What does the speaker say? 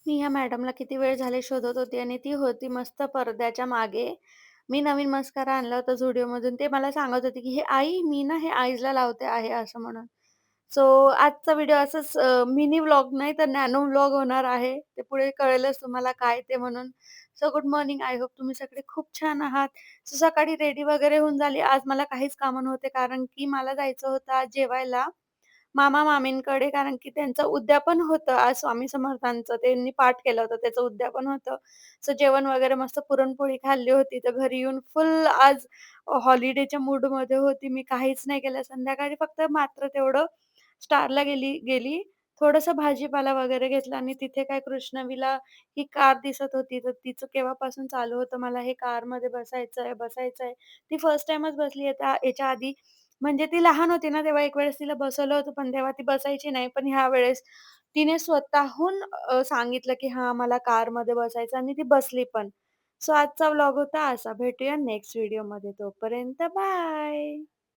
मी ह्या मॅडमला किती वेळ झाले शोधत होती आणि ती होती मस्त पडद्याच्या मागे. मी नवीन मस्कारा आणला होता Zudioमधून. ते मला सांगत होते, की "हे आई, मी ना हे आईजला लावते आहे," असं म्हणून. सो आजचा व्हिडिओ असंच मिनी व्लॉग नाही तर नॅनो व्लॉग होणार आहे. ते पुढे कळेलच तुम्हाला काय ते म्हणून. So good morning. I hope तुम्ही सगळे खूप छान आहात. सो सकाळी रेडी वगैरे होऊन झाली. आज मला काहीच कामं नव्हते कारण की मला जायचं होतं आज जेवायला मामा-मामींकडे कारण की त्यांचं उद्यापन होतं आज स्वामी समर्थांचं. त्यांनी पाठ केलं होतं, त्याचं उद्यापन होतं. सो जेवण वगैरे मस्त पुरणपोळी खाल्ली होती. तर घरी येऊन फुल आज हॉलिडेच्या मूडमध्ये होती. मी काहीच नाही केलं. संध्याकाळी फक्त मात्र तेवढं स्टारला गेली गेली. थोडंसं भाजीपाला वगैरे घेतला आणि तिथे काय कृष्णवीला ही कार दिसत होती. तर तिचं केव्हापासून चालू होतं, मला हे कारमध्ये बसायचंय, बसायचंय. ती फर्स्ट टाईमच बसली आहे याच्या आधी म्हणजे ती लहान होती ना, तेव्हा एक वेळेस तिला बसवलं होतं, पण तेव्हा ती बसायची नाही. पण ह्यावेळेस तिने स्वतःहून सांगितलं, की "हां, मला कारमध्ये बसायचं" आणि ती बसली पण. सो आजचा व्लॉग होता असा. भेटूया नेक्स्ट व्हिडिओमध्ये. तोपर्यंत बाय.